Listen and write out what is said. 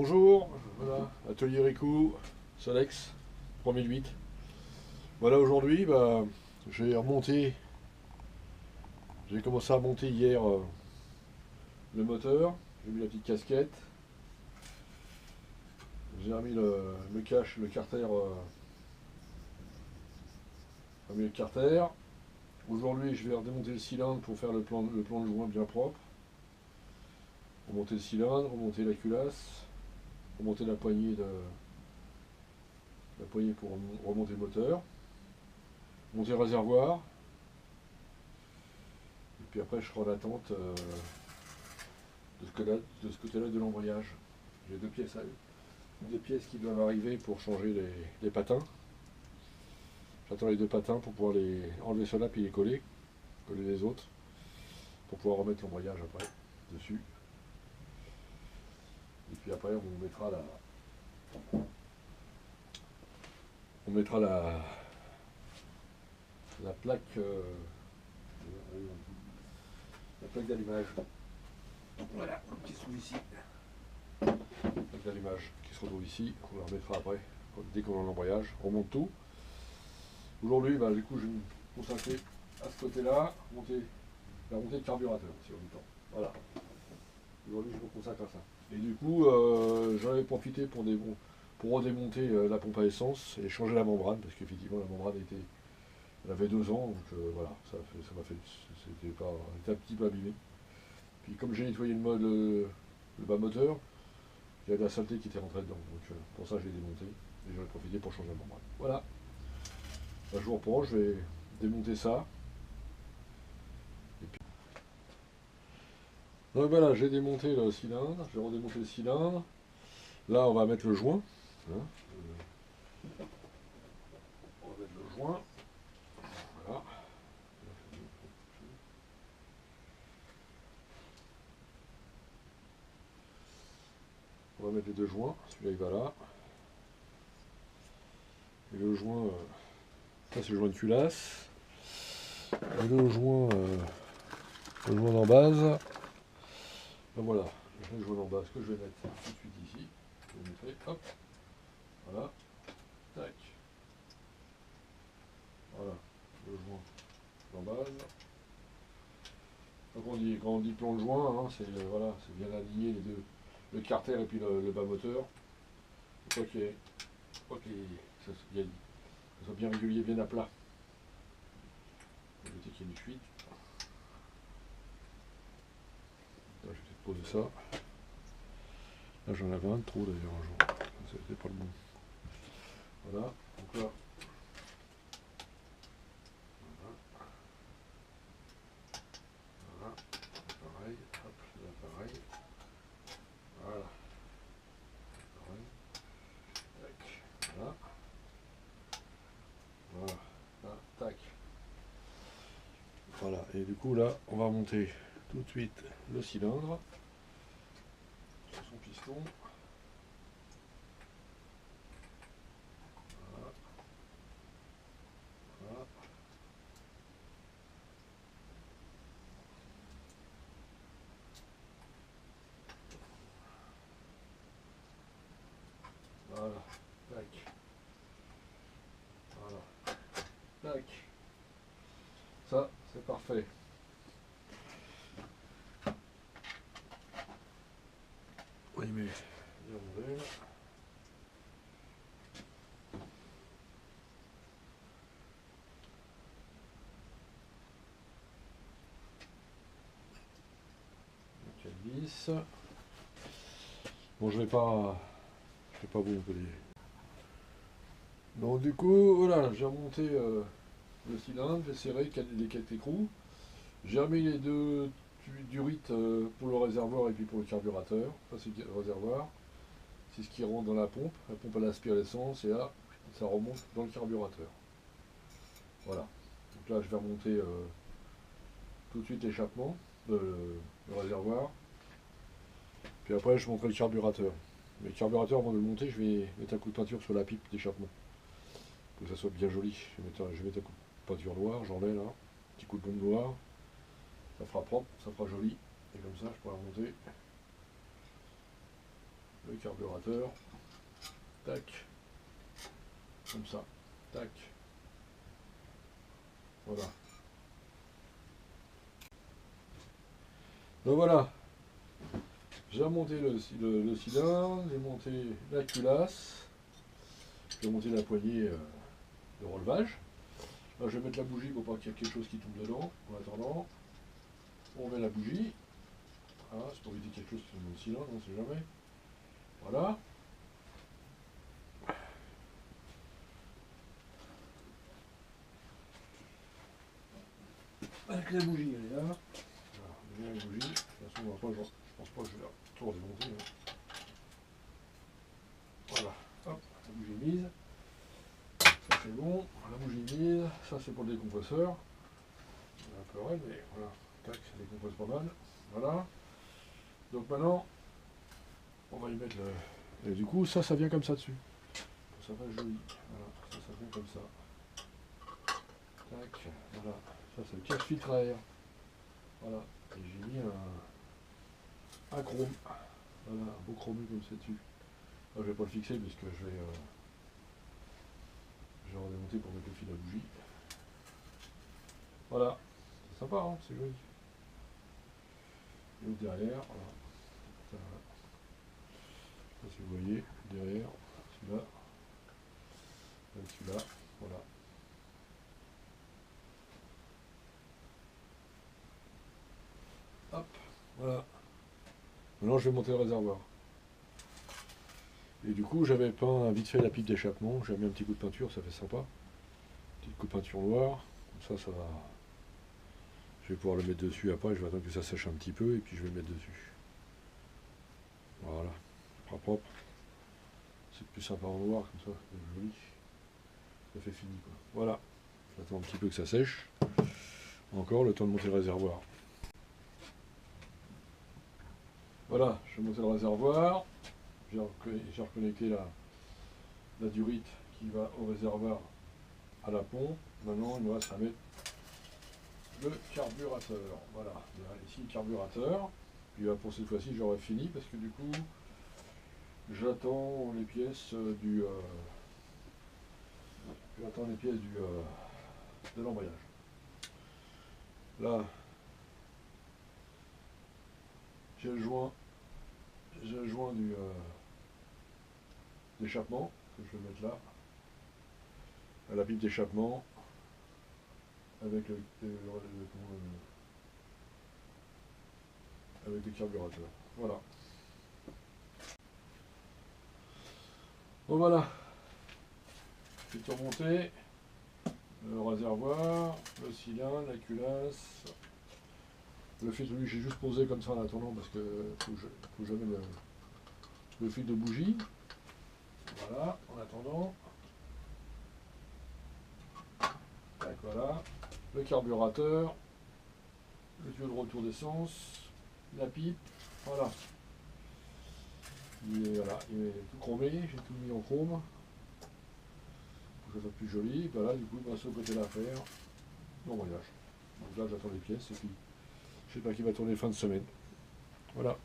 Bonjour, voilà, Atelier Rico, Solex 3008. Voilà, aujourd'hui, j'ai commencé à monter hier le moteur, j'ai mis la petite casquette, j'ai remis le cache, le carter, remis le carter. Aujourd'hui, je vais redémonter le cylindre pour faire le plan de joint bien propre. Remonter le cylindre, remonter la culasse, remonter la poignée pour remonter le moteur, monter le réservoir. Et puis après, je serai en attente de ce côté-là de l'embrayage. J'ai deux pièces qui doivent arriver pour changer les patins. J'attends les deux patins pour pouvoir enlever ceux-là puis les coller les autres, pour pouvoir remettre l'embrayage après dessus. Et puis après, on mettra la plaque, la plaque d'allumage. Voilà, qui se trouve ici. La plaque d'allumage qui se retrouve ici. On la remettra après, dès qu'on a l'embrayage. On monte tout. Aujourd'hui, du coup, je vais me consacrer à ce côté-là, la montée de carburateur aussi en même temps. Voilà. Aujourd'hui, je me consacre à ça. Et du coup, j'en avais profité pour redémonter la pompe à essence et changer la membrane, parce qu'effectivement, la membrane elle avait 2 ans, donc voilà, elle était un petit peu abîmée. Puis comme j'ai nettoyé le bas moteur, il y avait de la saleté qui était rentrée dedans, donc pour ça, je l'ai démonté et j'en ai profité pour changer la membrane. Voilà. Je vous reprends, je vais démonter ça. Et puis... Donc voilà, j'ai démonté le cylindre, je vais redémonter le cylindre. Là, on va mettre le joint. Hein, on va mettre le joint. Voilà. On va mettre les deux joints. Celui-là, il va là. Et le joint, ça c'est le joint de culasse. Et le joint d'en base. Ben voilà, le joint d'en base que je vais mettre tout de suite ici. Je vais le mettre, hop. Voilà. Tac. Voilà, le joint d'en base. Donc quand on dit plan de joint, hein, c'est voilà, c'est bien aligner les deux, le carter et puis le bas moteur. Faut qu'il ça soit bien régulier, bien à plat. Éviter qu'il y ait une fuite. Là, je vais peut-être poser ça. Là, j'en avais un de trop d'ailleurs un jour. C'était pas le bon. Voilà. Donc là. Voilà. Voilà. Pareil. Hop, là, pareil. Voilà. Pareil. Tac. Voilà. Voilà. Là, tac. Voilà. Et du coup, là, on va monter tout de suite le cylindre sur son piston. Voilà. Voilà. Voilà. Tac. Voilà. Tac. Ça, c'est parfait. Oui, mais bien rondelle. Donc, elle glisse. Bon, je vais pas vous montrer. Donc du coup, voilà, j'ai remonté le cylindre, j'ai serré les quelques écrous. J'ai remis les deux durites pour le réservoir et puis pour le carburateur. Ça c'est le réservoir. C'est ce qui rentre dans la pompe. La pompe elle aspire l'essence et là, ça remonte dans le carburateur. Voilà. Donc là, je vais remonter tout de suite l'échappement, le réservoir. Puis après, je monterai le carburateur. Mais le carburateur, avant de le monter, je vais mettre un coup de peinture sur la pipe d'échappement. Pour que ça soit bien joli. Je vais mettre un coup de peinture noire, j'en mets là. Un petit coup de gomme noire. Ça fera propre, ça fera joli. Et comme ça, je pourrai remonter le carburateur, tac, comme ça, tac, voilà. Donc voilà, j'ai remonté le cylindre, j'ai monté la culasse, j'ai monté la poignée de relevage. Là, je vais mettre la bougie pour pas qu'il y ait quelque chose qui tombe dedans. En attendant, on met la bougie. Voilà, c'est pour éviter quelque chose qui tombe dans le cylindre, on ne sait jamais. Voilà. Avec la bougie, elle est là. Voilà, on met la bougie. De toute façon, après, je pense pas que je vais tout redémonter. Hein. Voilà, hop, la bougie est mise. Ça c'est bon, la bougie est mise. Ça c'est pour le décompresseur. C'est un peu raide, mais voilà. Tac, ça décompose pas mal. Voilà. Donc maintenant, on va y mettre le... Et du coup, ça vient comme ça dessus. Ça va joli. Voilà, ça vient comme ça. Tac, voilà. Ça c'est le cache-filtre à air. Voilà. Et j'ai mis un chrome. Voilà, un beau chrome comme ça dessus. Là, je vais pas le fixer parce que je vais redémonter pour mettre le fil à bougie. Voilà. C'est sympa, hein, c'est joli. Et derrière, voilà. Ça, je sais pas si vous voyez, derrière, celui-là, avec celui-là, voilà. Hop, voilà. Maintenant je vais monter le réservoir. Et du coup j'avais peint vite fait la pipe d'échappement, j'ai mis un petit coup de peinture, ça fait sympa. Petit coup de peinture noire, comme ça va. Je vais pouvoir le mettre dessus après, je vais attendre que ça sèche un petit peu et puis je vais le mettre dessus. Voilà, pas propre. C'est plus sympa en noir comme ça, c'est joli. Ça fait fini quoi. Voilà. J'attends un petit peu que ça sèche. Encore le temps de monter le réservoir. Voilà, je vais monter le réservoir. J'ai reconnecté la durite qui va au réservoir à la pompe. Maintenant, il me reste à mettre le carburateur. Voilà, il y a ici le carburateur. Puis pour cette fois-ci, j'aurai fini parce que du coup, j'attends les pièces de l'embrayage. Là, j'ai le joint d'échappement que je vais mettre là, à la pipe d'échappement, avec avec le carburateur. Voilà. Bon voilà. J'ai tout remonté. Le réservoir, le cylindre, la culasse. Le fil, lui, j'ai juste posé comme ça en attendant parce que faut jamais le fil de bougie. Voilà, en attendant. Tac, voilà. Le carburateur, le tuyau de retour d'essence, la pipe, voilà. Il est tout chromé, j'ai tout mis en chrome. Pour que ça soit plus joli. Voilà, du coup, il me reste ce côté-là à faire. L'embrayage. Donc là, j'attends les pièces et puis je sais pas qui va tourner fin de semaine. Voilà.